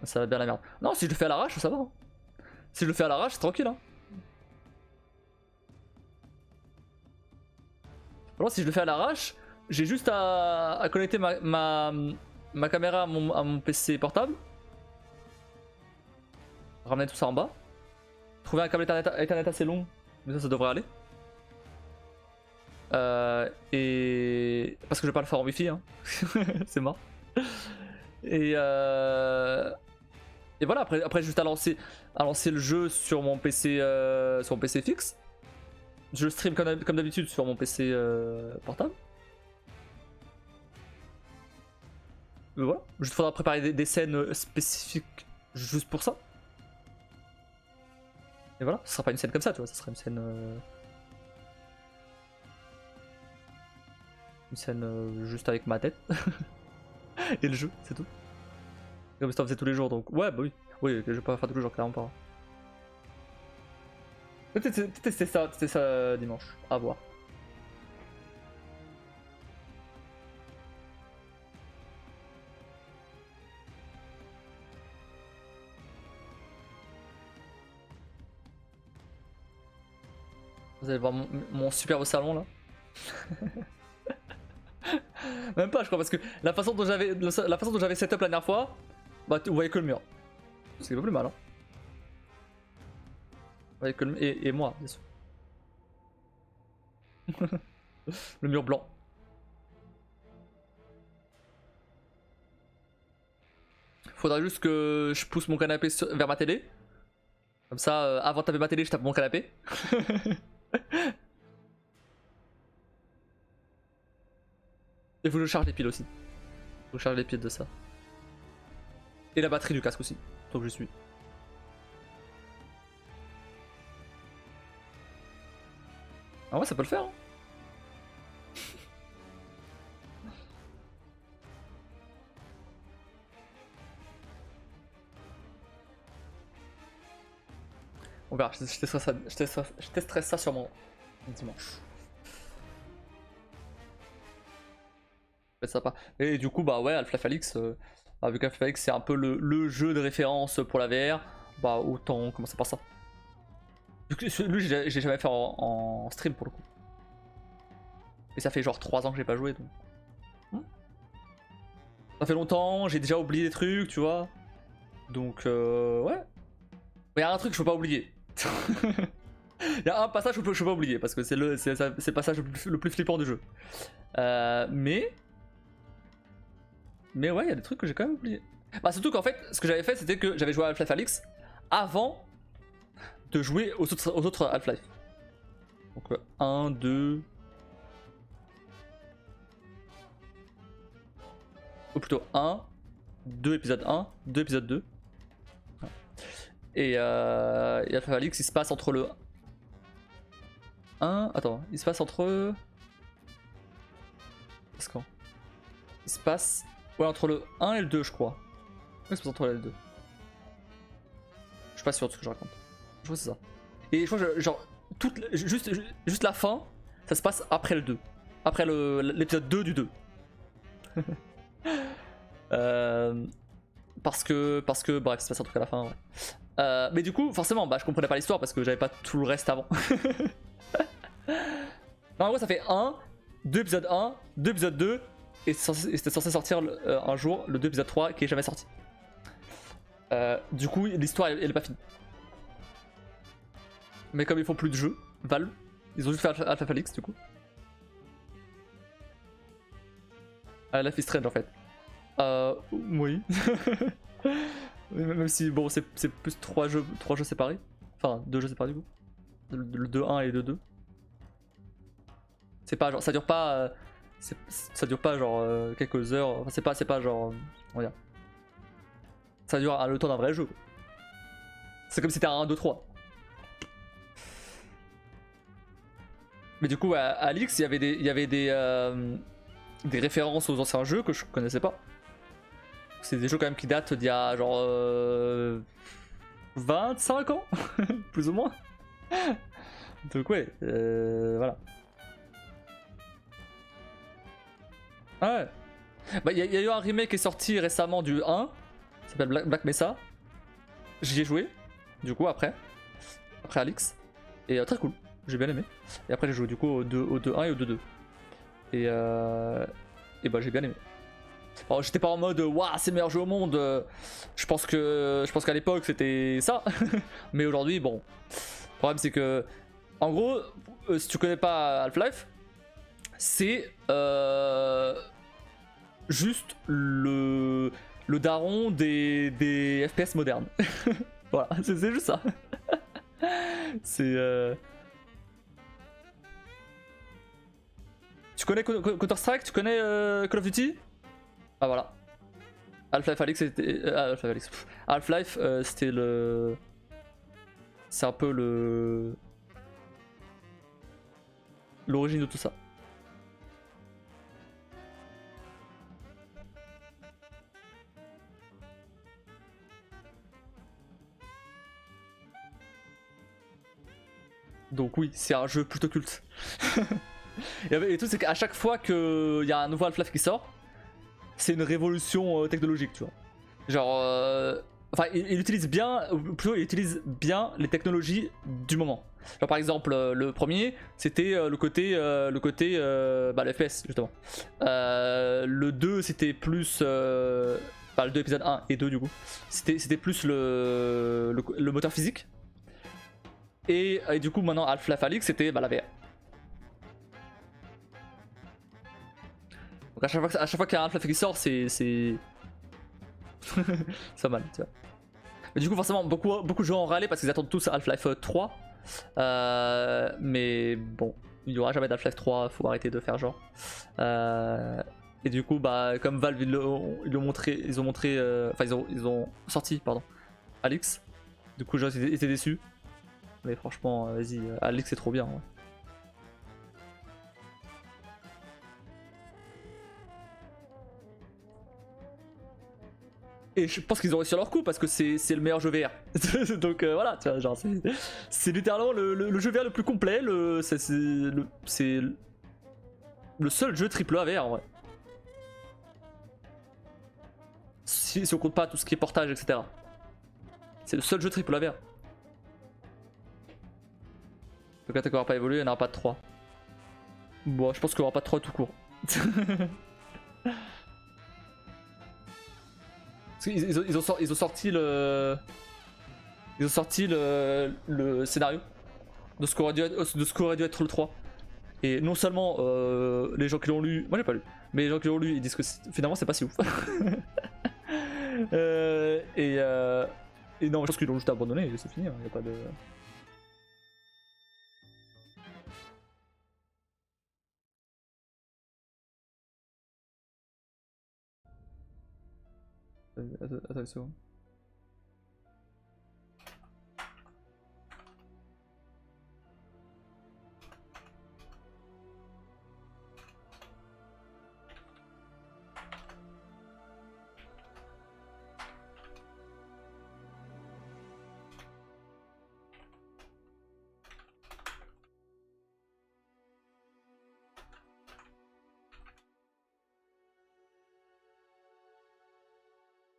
[SPEAKER 1] Ça va bien la merde. Non, si je le fais à l'arrache, ça va. Hein. Si je le fais à l'arrache, c'est tranquille. Hein. Alors, si je le fais à l'arrache, j'ai juste à connecter ma caméra à mon PC portable. Ramener tout ça en bas. Trouver un câble Ethernet assez long. Mais ça devrait aller. Et... Parce que je vais pas le faire en wifi. Hein. C'est mort. Et voilà, après juste à lancer le jeu sur mon PC, fixe. Je stream comme d'habitude sur mon PC portable. Et voilà, juste faudra préparer des scènes spécifiques juste pour ça. Et voilà, ce sera pas une scène comme ça, tu vois, ce sera une scène juste avec ma tête et le jeu, c'est tout. Comme ça on faisait tous les jours, donc ouais, bah oui. Oui, je vais pas faire tous les jours, clairement pas. Peut-être c'était ça dimanche, à voir. Vous allez voir mon superbe salon là. Même pas je crois parce que la façon dont j'avais setup la dernière fois, bah vous voyez que le mur. C'est pas plus mal hein. Vous voyez que et moi bien sûr. Le mur blanc. Faudra juste que je pousse mon canapé vers ma télé. Comme ça, avant de taper ma télé, je tape mon canapé. Et faut que je charge les piles aussi. Faut que je charge les piles de ça. Et la batterie du casque aussi. Donc je suis. Ah ouais, ça peut le faire. Hein. On verra, je testerai ça sûrement dimanche. C'est sympa. Et du coup, bah ouais, Alpha Falix, avec Alpha Falix, c'est un peu le jeu de référence pour la VR. Bah autant commencer par ça. Lui, j'ai jamais fait en stream pour le coup. Et ça fait genre 3 ans que j'ai pas joué donc. Ça fait longtemps, j'ai déjà oublié des trucs, tu vois. Donc ouais. Mais il y a un truc que je peux pas oublier. Il y a un passage que je peux pas oublier parce que c'est le passage le plus flippant du jeu. Mais ouais, il y a des trucs que j'ai quand même oublié. Bah surtout qu'en fait, ce que j'avais fait, c'était que j'avais joué à Half-Life Alyx avant de jouer aux autres Half-Life. Donc 1, 2... Ou plutôt 1, 2 épisode 1, 2 épisode 2. Et Half-Life Alyx, il se passe entre le 1... Attends, il se passe entre... C'est quand? Il se passe... Ouais, entre le 1 et le 2, je crois. Il se passe entre le 1 et le 2. Je suis pas sûr de ce que je raconte. Je crois que c'est ça. Et je crois que genre, juste la fin, ça se passe après le 2. Après l'épisode 2 du 2. Parce que bref, il se passe un truc à la fin, ouais. Mais du coup, forcément, bah, je comprenais pas l'histoire parce que j'avais pas tout le reste avant. Non, en gros, ça fait 1, 2 épisode 1, 2 épisode 2, et c'était censé sortir un jour le 2 épisode 3 qui est jamais sorti. Du coup, l'histoire elle est pas finie. Mais comme ils font plus de jeux, Valve, ils ont juste fait Half-Life Alyx du coup. Life is Strange en fait. Oui. Même si bon, c'est plus 3 jeux séparés. Enfin, 2 jeux séparés du coup. Le 2-1 et le 2-2. C'est pas genre, ça dure pas. Ça dure pas genre quelques heures. Enfin, c'est pas genre. Regarde. Ça dure le temps d'un vrai jeu. C'est comme si t'as un 1, 2, 3. Mais du coup, à Alyx, il y avait des références aux anciens jeux que je connaissais pas. C'est des jeux quand même qui datent d'il y a genre 25 ans, plus ou moins. Donc ouais, voilà. Ah ouais. Bah il y a eu un remake qui est sorti récemment du 1, ça s'appelle Black Mesa. J'y ai joué, du coup après Alyx. Et très cool, j'ai bien aimé. Et après j'ai joué du coup au 2-1 et au 2-2. Et bah j'ai bien aimé. Alors, j'étais pas en mode waouh c'est le meilleur jeu au monde. Je pense qu'à l'époque c'était ça. Mais aujourd'hui bon. Le problème c'est que en gros si tu connais pas Half-Life, c'est juste le daron des FPS modernes. Voilà, c'est juste ça. C'est Tu connais Counter-Strike? Tu connais Call of Duty? Ah voilà. Half-Life Alyx c'était. Half-Life c'était le. C'est un peu l'origine de tout ça. Donc oui, c'est un jeu plutôt culte. Et tout c'est qu'à chaque fois qu'il y a un nouveau Half-Life qui sort, c'est une révolution technologique, tu vois. Genre, enfin, il utilise bien, ou plutôt il utilise bien les technologies du moment. Genre par exemple, le premier, c'était le côté bah, le FPS justement. Le 2, c'était plus, bah, le 2 épisode 1 et 2 du coup, c'était plus le moteur physique. Et du coup maintenant Half-Life Alyx c'était bah, la VR. Donc à chaque fois qu'il y a un Half-Life qui sort, c'est ça mal, tu vois. Mais du coup forcément beaucoup de gens ont râlé parce qu'ils attendent tous Half-Life 3. Mais bon, il n'y aura jamais d'Half-Life 3, faut arrêter de faire genre. Et du coup bah comme Valve ils ont montré, enfin ils ont sorti pardon Alyx. Du coup j'ai été déçu. Mais franchement vas-y, Alyx c'est trop bien. Ouais. Et je pense qu'ils ont réussi leur coup parce que c'est le meilleur jeu VR. Donc voilà, tu vois, genre c'est littéralement le jeu VR le plus complet, c'est le seul jeu AAA VR en vrai. Si on compte pas tout ce qui est portage, etc. C'est le seul jeu AAA VR. Donc l'attaque n'aura pas évolué, il n'y en aura pas de 3. Bon, je pense qu'il n'y aura pas de 3 tout court. Ils ont sorti le. Ils ont sorti le scénario de ce qu'aurait dû être le 3. Et non seulement les gens qui l'ont lu, moi j'ai pas lu, mais les gens qui l'ont lu ils disent que finalement c'est pas si ouf. Et non, je pense qu'ils l'ont juste abandonné et c'est fini, hein, y a pas de. Attends une seconde.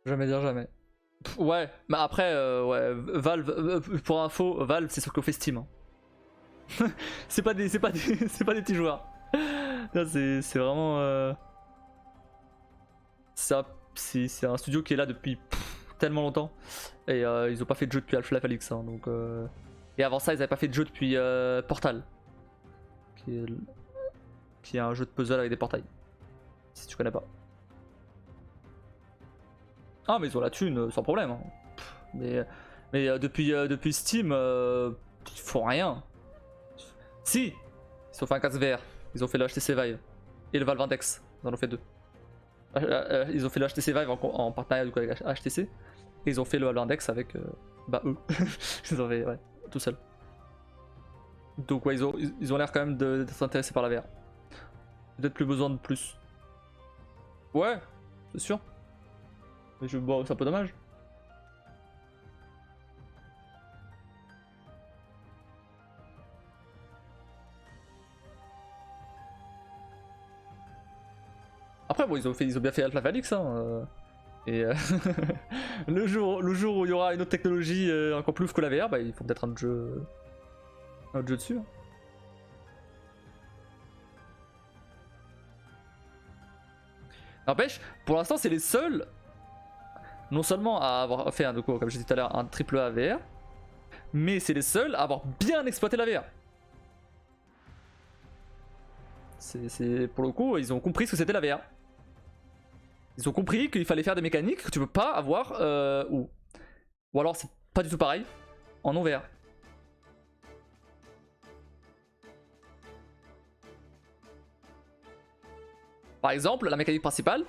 [SPEAKER 1] Jamais dire jamais. Ouais, mais après, ouais, Valve, pour info, Valve c'est ce qu'on fait Steam. Hein. c'est pas des petits joueurs. C'est vraiment. C'est un studio qui est là depuis tellement longtemps. Et ils ont pas fait de jeu depuis Half-Life Alyx. Hein, donc, et avant ça, ils avaient pas fait de jeu depuis Portal. Qui est un jeu de puzzle avec des portails. Si tu connais pas. Ah, mais ils ont la thune sans problème. Hein. Mais depuis Steam, ils font rien. Si, ils ont fait un casque VR. Ils ont fait le HTC Vive et le Valve Index. Ils en ont fait deux. Ils ont fait le HTC Vive en partenariat du coup, avec HTC. Et ils ont fait le Valve Index avec eux. Ils ont fait, ouais, tout seul. Donc ouais, ils ont l'air quand même d'être intéressés par la VR. Peut-être plus besoin de plus. Ouais, c'est sûr. Mais bon, c'est un peu dommage. Après, bon, ils ont bien fait Half-Life Alyx, hein. Et le jour où il y aura une autre technologie encore plus ouf que la VR, bah, il faut peut-être un autre jeu dessus. Hein. N'empêche, pour l'instant, c'est les seuls, non seulement à avoir fait, du coup, comme je disais tout à l'heure, un triple A VR, mais c'est les seuls à avoir bien exploité la VR. Pour le coup, ils ont compris ce que c'était la VR. Ils ont compris qu'il fallait faire des mécaniques que tu peux pas avoir ou alors c'est pas du tout pareil en non VR. Par exemple, la mécanique principale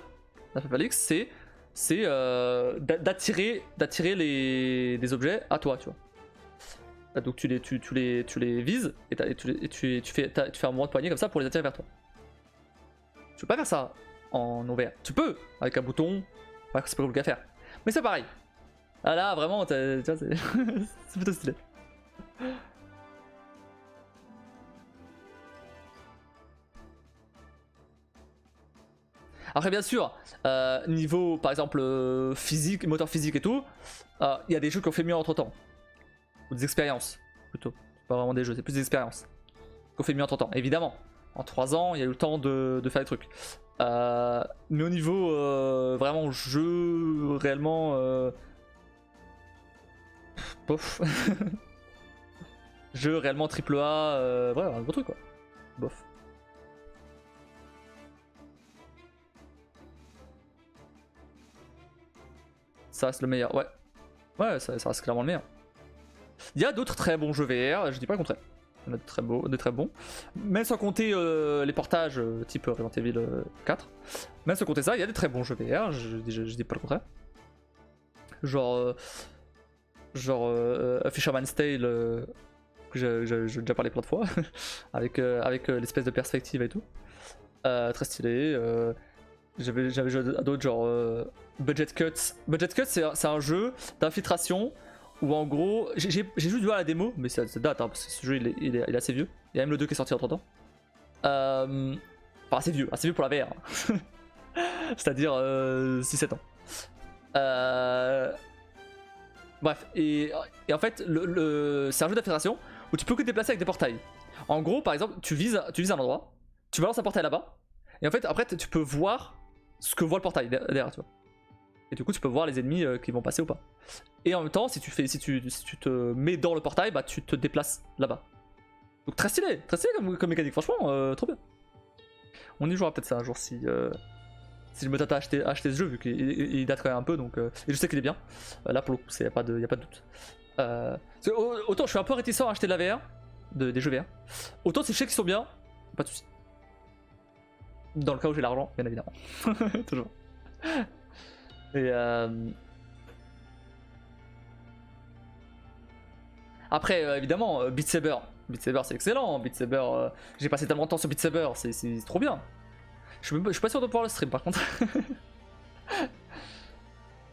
[SPEAKER 1] d'Half-Life Alyx, c'est d'attirer des objets à toi, tu vois. Donc tu les vises et tu fais un mouvement de poignet comme ça pour les attirer vers toi. Tu peux pas faire ça en non VR. Tu peux, avec un bouton, c'est pas compliqué à faire. Mais c'est pareil. Ah là, vraiment, tu vois, c'est plutôt stylé. Après, bien sûr, niveau par exemple physique, moteur physique et tout, il y a des jeux qui ont fait mieux entre temps. Ou des expériences, plutôt. C'est pas vraiment des jeux, c'est plus des expériences. Qui ont fait mieux entre temps, évidemment. En 3 ans, il y a eu le temps de faire des trucs. Mais au niveau vraiment jeu, réellement. Bof. Jeu réellement triple A, ouais, un gros truc quoi. Bof. Ça reste le meilleur, ouais. Ouais, ça reste clairement le meilleur. Il y a d'autres très bons jeux VR, je dis pas le contraire. Il y en a des très bons. Même sans compter les portages type Resident Evil 4. Même sans compter ça, il y a des très bons jeux VR, je dis pas le contraire. Genre Fisherman's Tale, que j'ai déjà parlé plein de fois, avec l'espèce de perspective et tout. Très stylé. J'avais joué à d'autres genre Budget Cuts. Budget Cuts c'est un jeu d'infiltration où en gros, j'ai juste joué à la démo, mais ça date hein, parce que ce jeu il est assez vieux. Il y a même le 2 qui est sorti entre temps. Enfin assez vieux pour la VR. C'est-à-dire 6-7 ans. Bref, et en fait, c'est un jeu d'infiltration où tu peux que te déplacer avec des portails. En gros, par exemple, tu vises un endroit, tu balances un portail là-bas, et en fait, après, tu peux voir ce que voit le portail derrière, tu vois. Et du coup, tu peux voir les ennemis qui vont passer ou pas. Et en même temps, si tu te mets dans le portail, bah tu te déplaces là-bas. Donc très stylé comme mécanique, franchement, trop bien. On y jouera peut-être ça un jour si je me tâte à acheter ce jeu, vu qu'il date quand même un peu, donc, et je sais qu'il est bien. Là pour le coup, y a pas de doute. Autant je suis un peu réticent à acheter de la VR, des jeux VR. Autant si je sais qu'ils sont bien, pas de soucis. Dans le cas où j'ai l'argent, bien évidemment. Toujours. Et après, évidemment, Beat Saber c'est excellent. Beat Saber, j'ai passé tellement de temps sur Beat Saber, c'est trop bien. Je suis pas sûr de pouvoir le stream par contre.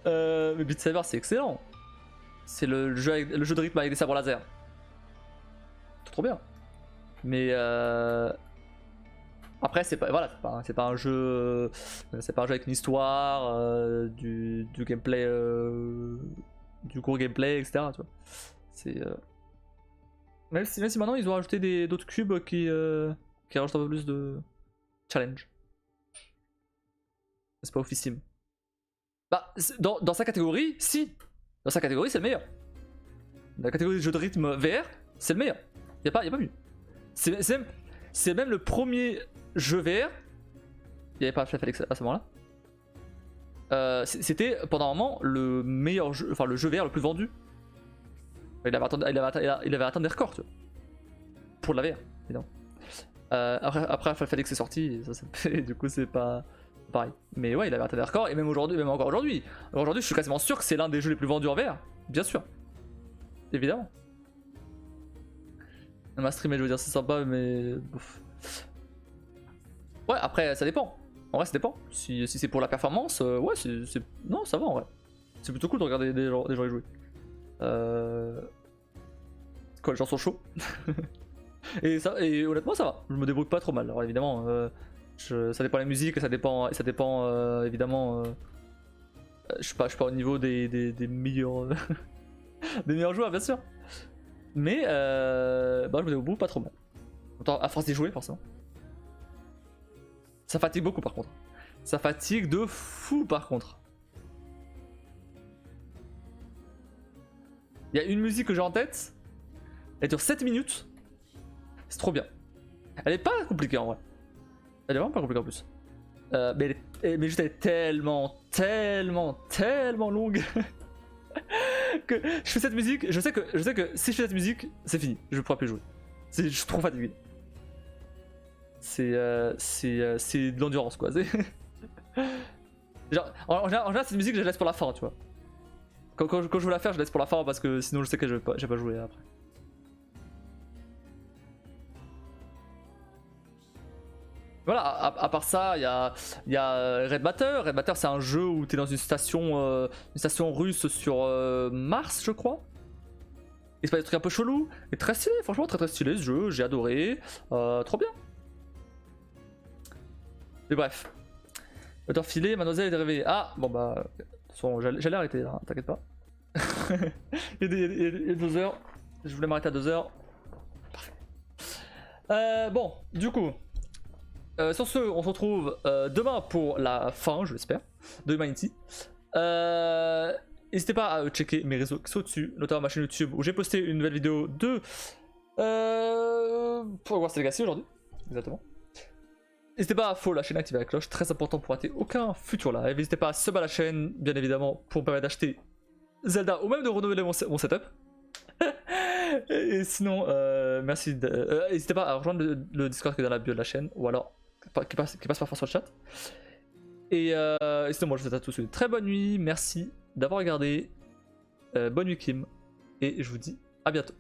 [SPEAKER 1] Mais Beat Saber c'est excellent. C'est le jeu de rythme avec des sabres laser. C'est trop bien. Mais après c'est pas un jeu avec une histoire, du gameplay, du gros gameplay, etc. Tu vois. C'est même si maintenant ils ont rajouté d'autres cubes qui rajoutent un peu plus de challenge. C'est pas officiel. Bah, dans sa catégorie, si. Dans sa catégorie, c'est le meilleur. Dans la catégorie de jeu de rythme VR, c'est le meilleur. Y'a pas mieux. C'est même le premier jeu VR. Il y avait pas Half-Life à ce moment-là. C'était pendant un moment le meilleur jeu, enfin le jeu VR le plus vendu. Il avait atteint des records, tu vois. Pour de la VR, évidemment. Après Half-Life est sorti, et du coup c'est pas pareil. Mais ouais, il avait atteint des records, et même encore aujourd'hui. Aujourd'hui, je suis quasiment sûr que c'est l'un des jeux les plus vendus en VR. Bien sûr. Évidemment. Ma stream, je veux dire, c'est sympa, mais. Ouais, après, ça dépend. En vrai, ça dépend. Si c'est pour la performance, ouais, non, ça va en vrai. C'est plutôt cool de regarder des gens y jouer. Quoi, les gens sont chauds. et honnêtement, ça va. Je me débrouille pas trop mal. Alors évidemment, ça dépend de la musique, ça dépend évidemment. Je suis pas au niveau des meilleurs des meilleurs joueurs, bien sûr. Mais bah, je me débrouille pas trop mal. À force d'y jouer, forcément. Ça fatigue beaucoup, par contre. Ça fatigue de fou, par contre. Il y a une musique que j'ai en tête. Elle dure 7 minutes. C'est trop bien. Elle est pas compliquée en vrai. Elle est vraiment pas compliquée en plus. Mais juste elle est tellement longue que je fais cette musique. Je sais que si je fais cette musique, c'est fini. Je pourrai plus jouer. Je suis trop fatigué. C'est de l'endurance quoi. Genre, en général, cette musique je la laisse pour la fin, tu vois. Quand je veux la faire, je laisse pour la fin parce que sinon je sais que je vais pas jouer après. Voilà, à part ça, il y a Red Matter. Red Matter, c'est un jeu où tu es dans une station russe sur Mars, je crois. Il se passe des trucs un peu chelous. Et très stylé, franchement, très stylé ce jeu. J'ai adoré. Trop bien. Mais bref. L'auteur filé, mademoiselle est réveillée. Ah, bon bah. De toute façon, j'allais arrêter là, t'inquiète pas. il y a 2 heures. Je voulais m'arrêter à 2 heures. Parfait. Bon, du coup. Sur ce, on se retrouve demain pour la fin, je l'espère, de Humanity. N'hésitez pas à checker mes réseaux qui sont au-dessus, notamment ma chaîne YouTube où j'ai posté une nouvelle vidéo de pour Hogwarts Legacy aujourd'hui, exactement. N'hésitez pas à follow la chaîne, activer la cloche, très important pour rater aucun futur live. N'hésitez pas à sub à la chaîne, bien évidemment, pour me permettre d'acheter Zelda ou même de renouveler mon setup. Et sinon, merci. N'hésitez pas à rejoindre le Discord qui est dans la bio de la chaîne, ou alors qui passe parfois sur le chat. Et sinon, moi je vous souhaite à tous une très bonne nuit. Merci d'avoir regardé. Bonne nuit, Kim. Et je vous dis à bientôt.